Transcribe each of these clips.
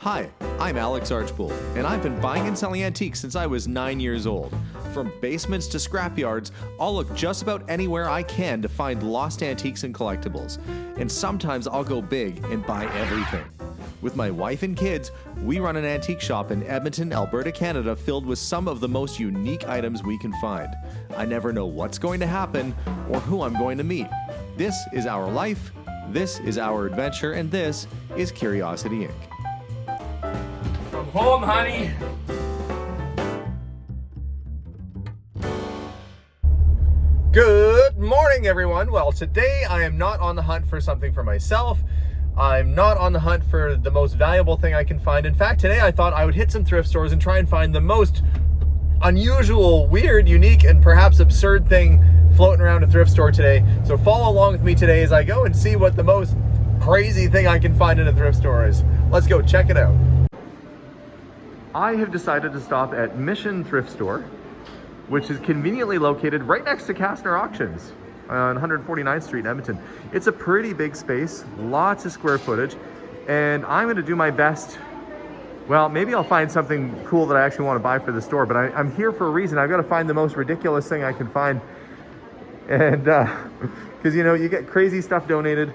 Hi, I'm Alex Archbold, and I've been buying and selling antiques since I was 9 years old. From basements to scrapyards, I'll look just about anywhere I can to find lost antiques and collectibles. And sometimes I'll go big and buy everything. With my wife and kids, we run an antique shop in Edmonton, Alberta, Canada, filled with some of the most unique items we can find. I never know what's going to happen or who I'm going to meet. This is our life, this is our adventure, and this is Curiosity Inc. From home, honey. Good morning, everyone. Well, today I am not on the hunt for something for myself. I'm not on the hunt for the most valuable thing I can find. In fact, today I thought I would hit some thrift stores and try and find the most unusual, weird, unique, and perhaps absurd thing floating around a thrift store today. So follow along with me today as I go and see what the most crazy thing I can find in a thrift store is. Let's go check it out. I have decided to stop at Mission Thrift Store, which is conveniently located right next to Kastner Auctions on 149th Street in Edmonton. It's a pretty big space, lots of square footage, and I'm going to do my best. Well, maybe I'll find something cool that I actually want to buy for the store, but I'm here for a reason. I've got to find the most ridiculous thing I can find. And because you know, you get crazy stuff donated.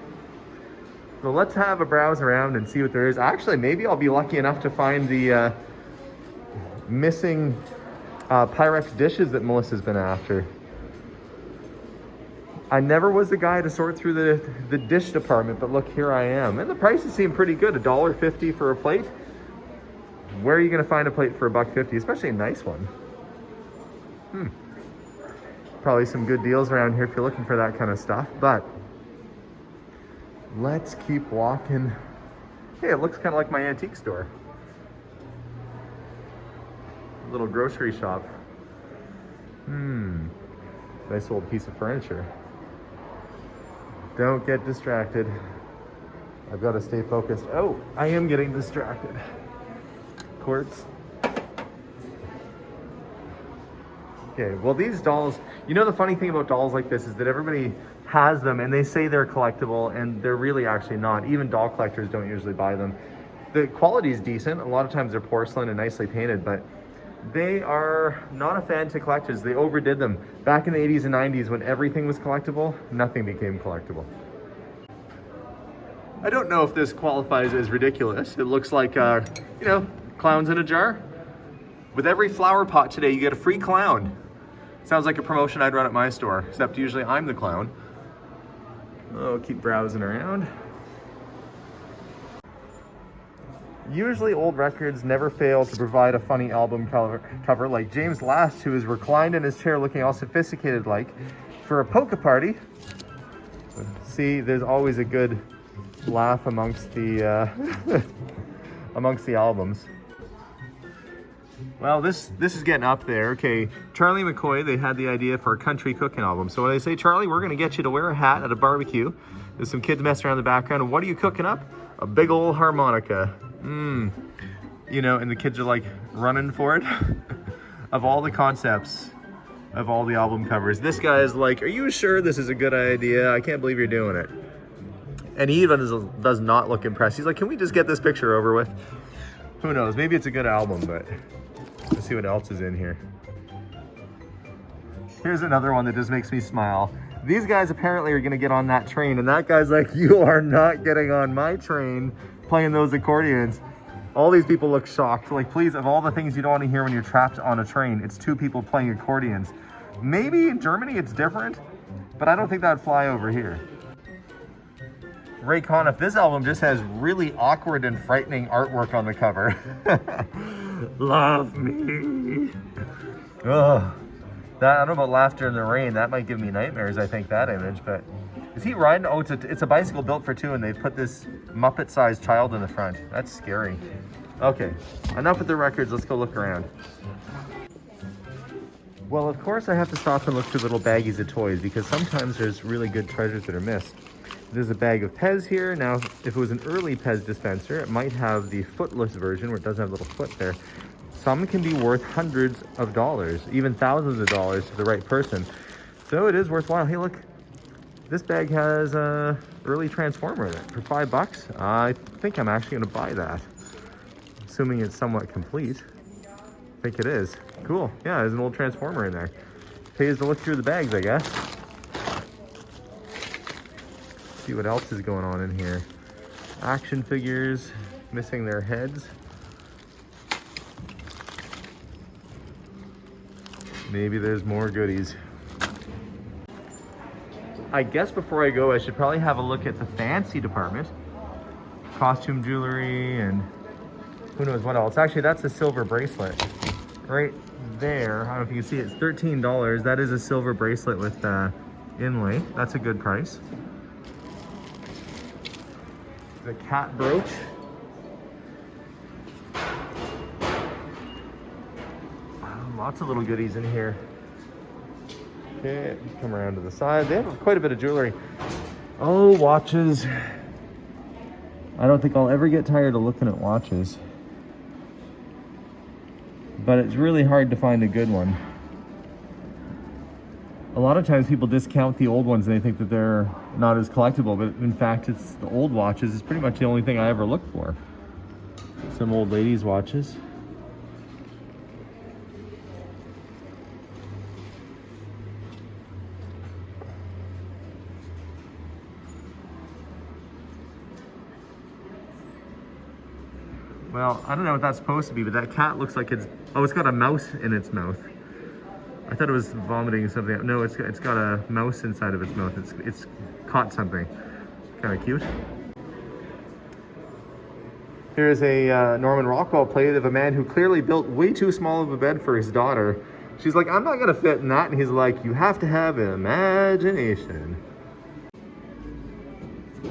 So let's have a browse around and see what there is. Actually, maybe I'll be lucky enough to find the missing Pyrex dishes that Melissa's been after. I never was the guy to sort through the dish department, but look, here I am. And the prices seem pretty good, $1.50 for a plate. Where are you gonna find a plate for $1.50, especially a nice one? Probably some good deals around here if you're looking for that kind of stuff, but let's keep walking. Hey, it looks kind of like my antique store. Little grocery shop. Nice old piece of furniture. Don't get distracted. I've got to stay focused. Oh, I am getting distracted. Quartz. Okay, well, these dolls, you know, the funny thing about dolls like this is that everybody has them and they say they're collectible and they're really actually not. Even doll collectors don't usually buy them. The quality is decent. A lot of times they're porcelain and nicely painted, but they are not a fan to collectors. They overdid them. Back in the 80s and 90s when everything was collectible, nothing became collectible. I don't know if this qualifies as ridiculous. It looks like, you know, clowns in a jar. With every flower pot today, you get a free clown. Sounds like a promotion I'd run at my store, except usually I'm the clown. Oh, keep browsing around. Usually old records never fail to provide a funny album cover like James Last, who is reclined in his chair looking all sophisticated like for a polka party. See, there's always a good laugh amongst the amongst the albums. Well, this is getting up there. Okay, Charlie McCoy, they had the idea for a country cooking album. So when they say, Charlie, we're gonna get you to wear a hat at a barbecue. There's some kids messing around in the background. And what are you cooking up? A big old harmonica. You know, and the kids are like running for it. Of all the concepts of all the album covers, this guy is like, are you sure this is a good idea? I can't believe you're doing it. And he even does not look impressed. He's like, can we just get this picture over with? Who knows? Maybe it's a good album, but let's see what else is in here. Here's another one that just makes me smile. These guys apparently are gonna get on that train, and that guy's like, you are not getting on my train playing those accordions. All these people look shocked. Like, please, of all the things you don't want to hear when you're trapped on a train, it's two people playing accordions. Maybe in Germany it's different, but I don't think that'd fly over here. Ray Conniff, this album just has really awkward and frightening artwork on the cover. Love me. Ugh. That, I don't know about Laughter in the Rain. That might give me nightmares, I think, that image. But is he riding? Oh, it's a bicycle built for two, and they've put this Muppet-sized child in the front. That's scary. Okay, enough with the records. Let's go look around. Well, of course, I have to stop and look through little baggies of toys because sometimes there's really good treasures that are missed. There's a bag of Pez here. Now, if it was an early Pez dispenser, it might have the footless version where it doesn't have a little foot there. Some can be worth hundreds of dollars, even thousands of dollars to the right person. So it is worthwhile. Hey, look, this bag has a early Transformer in it for $5. I think I'm actually gonna buy that. assuming it's somewhat complete. I think it is. Cool. Yeah, there's an old transformer in there. Pays to look through the bags, I guess. See what else is going on in here. Action figures, missing their heads. Maybe there's more goodies. I guess before I go, I should probably have a look at the fancy department. Costume jewelry and who knows what else. Actually, that's a silver bracelet right there. I don't know if you can see it. It's $13. That is a silver bracelet with inlay. That's a good price. The cat brooch. Wow, lots of little goodies in here. Okay, come around to the side. They have quite a bit of jewelry. Oh, watches. I don't think I'll ever get tired of looking at watches. But it's really hard to find a good one. A lot of times people discount the old ones and they think that they're not as collectible, but in fact it's the old watches. It's pretty much the only thing I ever look for. Some old ladies' watches. Well, I don't know what that's supposed to be, but that cat looks like it's got a mouse in its mouth. I thought it was vomiting something. No, it's got a mouse inside of its mouth. It's caught something. Kind of cute. Here's a Norman Rockwell plate of a man who clearly built way too small of a bed for his daughter. She's like, I'm not gonna fit in that, and he's like, you have to have imagination.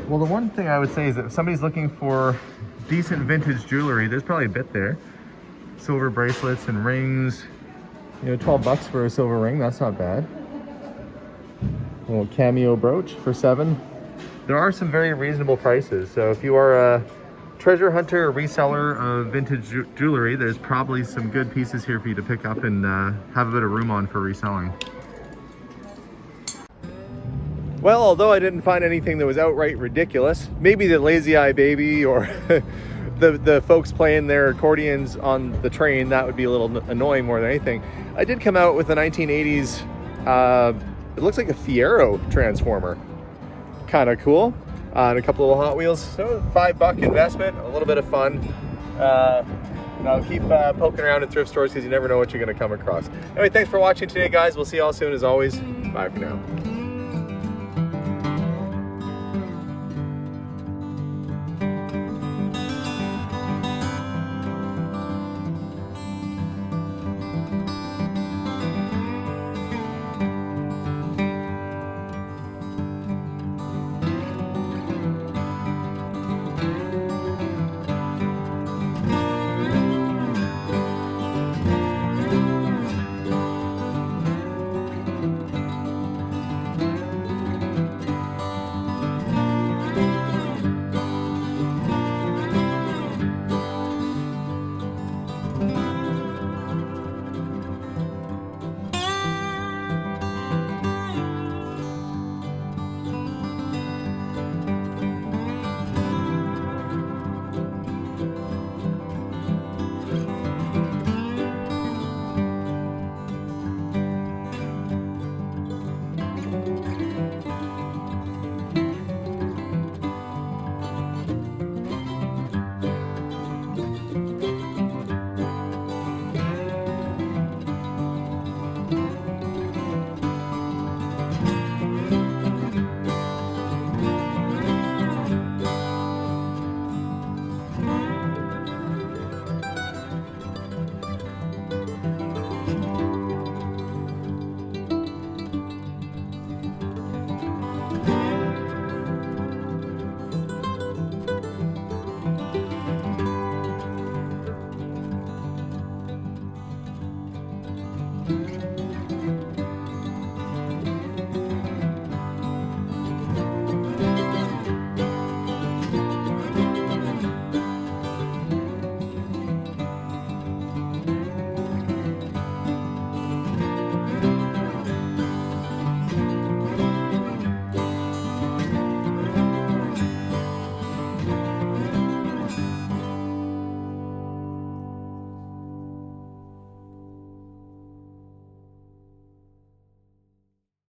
Well, the one thing I would say is that if somebody's looking for decent vintage jewelry, there's probably a bit there. Silver bracelets and rings. You know, 12 bucks for a silver ring, that's not bad. A little cameo brooch for $7. There are some very reasonable prices. So if you are a treasure hunter or reseller of vintage jewelry, there's probably some good pieces here for you to pick up and have a bit of room on for reselling. Well, although I didn't find anything that was outright ridiculous, maybe the Lazy Eye Baby or the folks playing their accordions on the train, that would be a little annoying more than anything. I did come out with a 1980s, it looks like a Fiero transformer. Kind of cool. And a couple of Hot Wheels. So $5 investment, a little bit of fun. And I'll keep poking around in thrift stores because you never know what you're going to come across. Anyway, thanks for watching today, guys. We'll see you all soon as always. Bye for now.